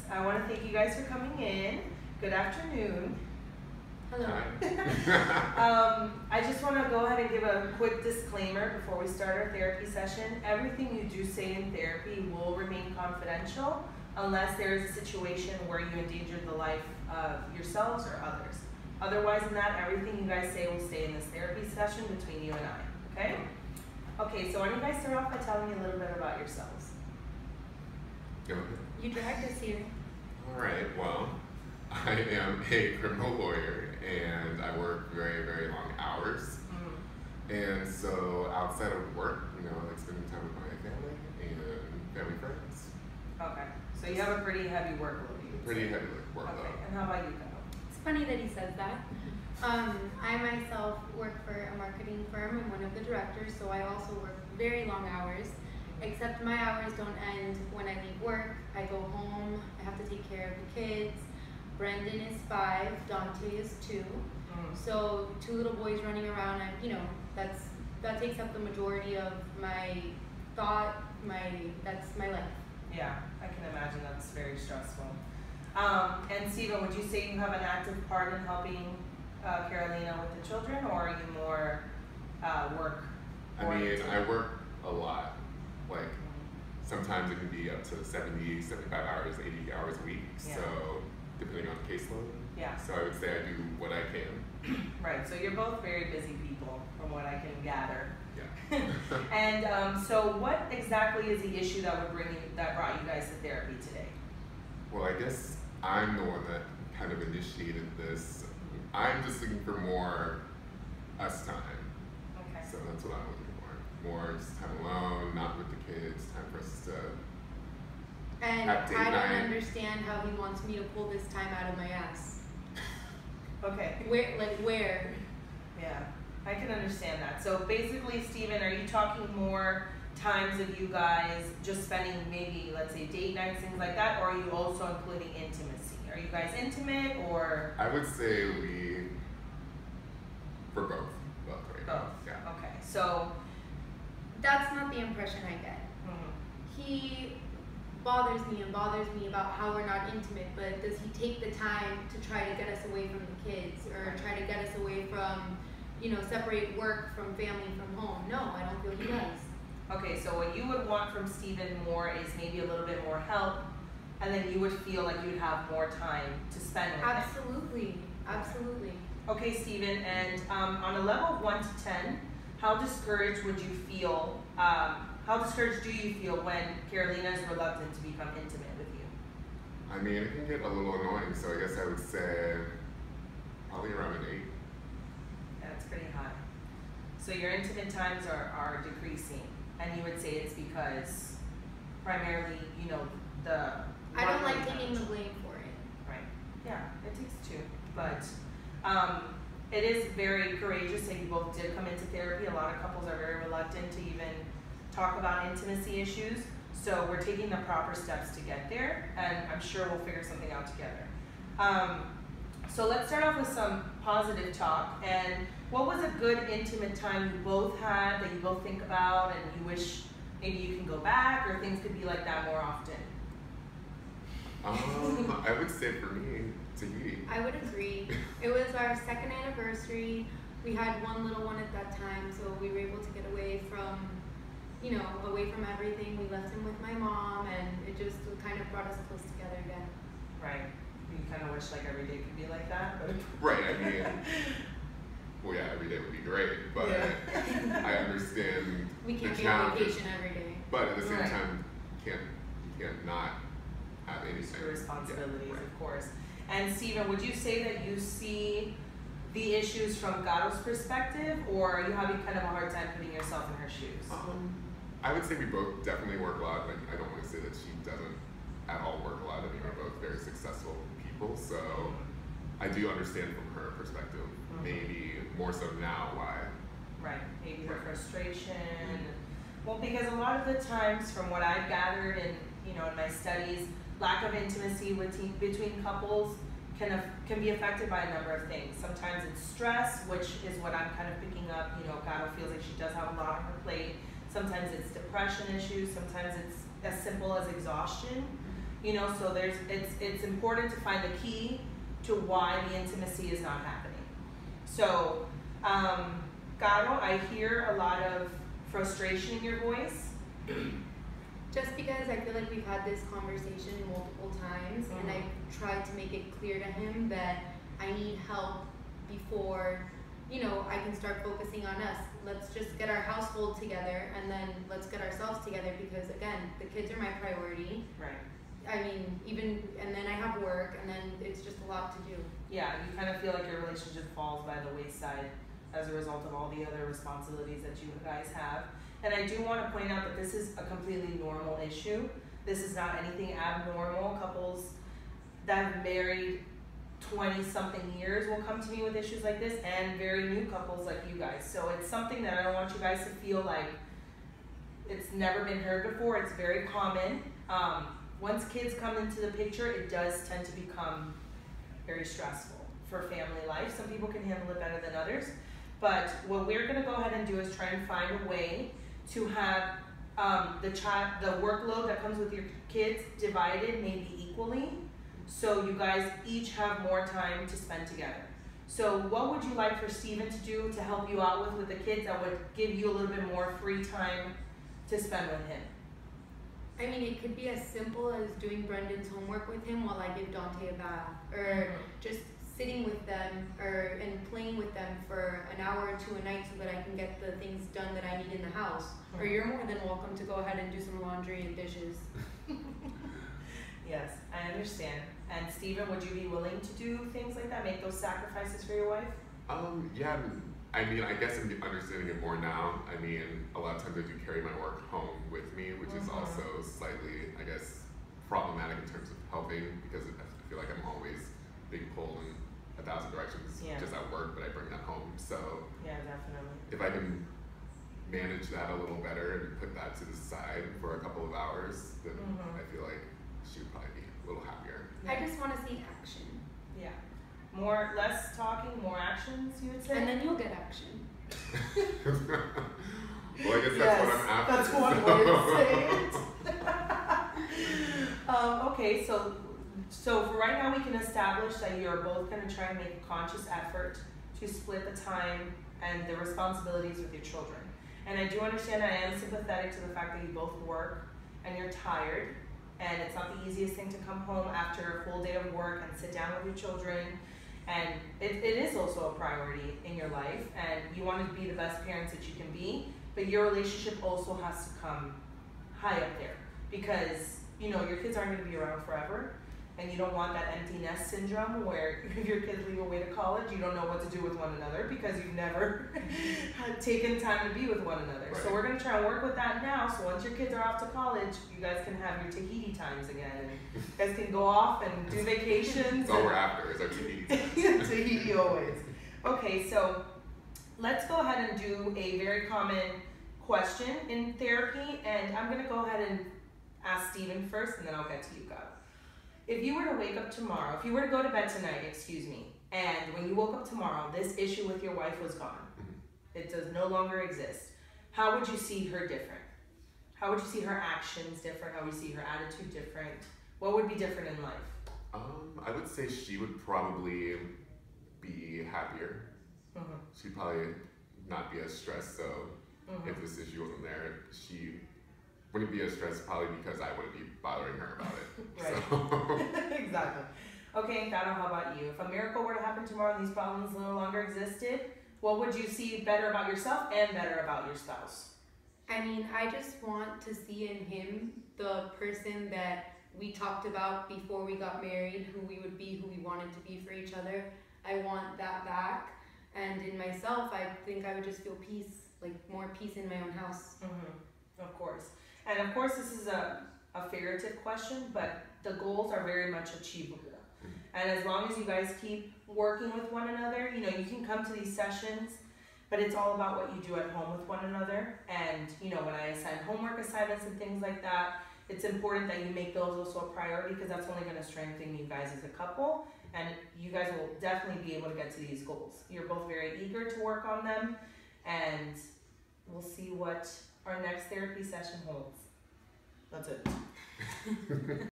I want to thank you guys for coming in. Good afternoon. Hello. I just want to go ahead and give a quick disclaimer before we start our therapy session. Everything you do say in therapy will remain confidential unless there is a situation where you endanger the life of yourselves or others. Otherwise than that, everything you guys say will stay in this therapy session between you and I, okay? Okay, so why don't you guys start off by telling me a little bit about yourselves? You dragged us here. All right, well, I am a criminal lawyer and I work very, very long hours. And so outside of work, I like spending time with my family and family friends. Okay, so you have a pretty heavy workload. Pretty heavy workload. Okay, and how about you, Kyle? It's funny that he says that. I myself work for a marketing firm. I'm one of the directors, so I also work very long hours. Except my hours don't end when I leave work. I go home, I have to take care of the kids. Brendan is 5, Dante is 2. So 2 little boys running around, that takes up the majority of my thought, that's my life. Yeah, I can imagine that's very stressful. And Steven, would you say you have an active part in helping Carolina with the children, or are you more work? I work a lot. Like, sometimes it can be up to 70, 75 hours, 80 hours a week, so depending on the caseload. Yeah. So I would say I do what I can. Right, so you're both very busy people, from what I can gather. Yeah. And so what exactly is the issue that brought you guys to therapy today? Well, I guess I'm the one that kind of initiated this. I'm just looking for more us time. Okay. So that's what I'm looking for. More just time alone, not with the kids, time for us to And have date I don't night. understand how he wants me to pull this time out of my ass. Okay. Where? Yeah, I can understand that. So basically, Steven, are you talking more times of you guys just spending maybe, let's say, date nights, things like that, or are you also including intimacy? Are you guys intimate, or? I would say for both. Right now. Both. Yeah. Okay, so. That's not the impression I get. He bothers me about how we're not intimate, but does he take the time to try to get us away from the kids, or try to get us away from, separate work from family from home? No, I don't feel he does. Okay, so what you would want from Steven more is maybe a little bit more help, and then you would feel like you'd have more time to spend with him. Absolutely. Okay, Steven, and on a level of 1 to 10, how discouraged would you feel? How discouraged do you feel when Carolina is reluctant to become intimate with you? It can get a little annoying, so I guess I would say probably around an 8. Yeah, that's pretty high. So your intimate times are decreasing, and you would say it's because primarily, I don't like taking the blame for it. Right. Yeah, it takes 2, but it is very courageous that you both did come into therapy. A lot of couples are very reluctant to even talk about intimacy issues. So we're taking the proper steps to get there, and I'm sure we'll figure something out together. So let's start off with some positive talk. And what was a good intimate time you both had that you both think about and you wish maybe you can go back, or things could be like that more often? I would say for me, Tahiti. I would agree. It was our 2nd anniversary. We had one little one at that time, so we were able to get away from, away from everything. We left him with my mom, and it just kind of brought us close together again. Right. You kind of wish like every day could be like that, but Right. Well, yeah, every day would be great, but I understand we can't the be on challenges. vacation every day. But at the same time, you can't not have anything. Responsibilities, of course. And Steven, would you say that you see the issues from Gato's perspective, or are you having kind of a hard time putting yourself in her shoes? I would say we both definitely work a lot. I don't want to say that she doesn't at all work a lot. We're both very successful people, so I do understand from her perspective, maybe more so now why. Right, maybe the frustration. Well, because a lot of the times, from what I've gathered in my studies, lack of intimacy between couples can be affected by a number of things. Sometimes it's stress, which is what I'm kind of picking up. Gato feels like she does have a lot on her plate. Sometimes it's depression issues. Sometimes it's as simple as exhaustion. You know, so it's important to find the key to why the intimacy is not happening. So, Caro, I hear a lot of frustration in your voice. Just because I feel like we've had this conversation multiple times, and I've tried to make it clear to him that I need help before, you know, I can start focusing on us. Let's just get our household together, and then let's get ourselves together, because again, the kids are my priority. Right. I mean, and then I have work, and then it's just a lot to do. Yeah, you kind of feel like your relationship falls by the wayside as a result of all the other responsibilities that you guys have. And I do want to point out that this is a completely normal issue. This is not anything abnormal. Couples that have married 20-something years will come to me with issues like this, and very new couples like you guys. So it's something that I don't want you guys to feel like it's never been heard before. It's very common. Once kids come into the picture, it does tend to become very stressful for family life. Some people can handle it better than others. But what we're going to go ahead and do is try and find a way to have the workload that comes with your kids divided maybe equally, so you guys each have more time to spend together. So what would you like for Steven to do to help you out with the kids that would give you a little bit more free time to spend with him? I mean, it could be as simple as doing Brendan's homework with him while I give Dante a bath, or just sitting with them and playing with them for an hour or two a night so that I can get the things done that I need in the house. Or you're more than welcome to go ahead and do some laundry and dishes. Yes, I understand. And Steven, would you be willing to do things like that, make those sacrifices for your wife? Yeah, I mean, I guess I'm understanding it more now. I mean, a lot of times I do carry my work home with me, which is also slightly, I guess, problematic in terms of helping, because I feel like I'm always being pulled in 1,000 directions just at work, but I bring that home. So yeah, definitely. If I can manage that a little better and put that to the side for a couple of hours, then I feel like she would probably be a little happier. I just want to see action. Yeah. Less talking, more actions, you would say? And then you'll get action. Well, I guess that's what I'm after. That's one way to say it. Okay, so for right now we can establish that you're both going to try and make a conscious effort to split the time and the responsibilities with your children. And I do understand, I am sympathetic to the fact that you both work and you're tired, and it's not the easiest thing to come home after a full day of work and sit down with your children. And it is also a priority in your life, and you want to be the best parents that you can be, but your relationship also has to come high up there, because you know your kids aren't going to be around forever, and you don't want that empty nest syndrome where if your kids leave away to college, you don't know what to do with one another because you've never taken time to be with one another. Right. So we're going to try and work with that now, so once your kids are off to college, you guys can have your Tahiti times again, and you guys can go off and do vacations. That's all we're after is our Tahiti time. Tahiti always. Okay, so let's go ahead and do a very common question in therapy, and I'm going to go ahead and ask Steven first, and then I'll get to you, God. If you were to wake up tomorrow, if you were to go to bed tonight, and when you woke up tomorrow, this issue with your wife was gone. It does no longer exist. How would you see her different? How would you see her actions different? How would you see her attitude different? What would be different in life? I would say she would probably be happier. She'd probably not be as stressed, so if this issue wasn't there, she wouldn't be as stressed, probably because I wouldn't be bothering her about it. Right. So. Exactly. Okay, Caro, how about you? If a miracle were to happen tomorrow and these problems no longer existed, what would you see better about yourself and better about your spouse? I mean, I just want to see in him the person that we talked about before we got married, who we would be, who we wanted to be for each other. I want that back. And in myself, I think I would just feel peace, like more peace in my own house. Of course. And of course, this is a figurative question, but the goals are very much achievable. And as long as you guys keep working with one another, you know, you can come to these sessions, but it's all about what you do at home with one another. And, you know, when I assign homework assignments and things like that, it's important that you make those also a priority, because that's only going to strengthen you guys as a couple. And you guys will definitely be able to get to these goals. You're both very eager to work on them, and we'll see what our next therapy session holds. That's it.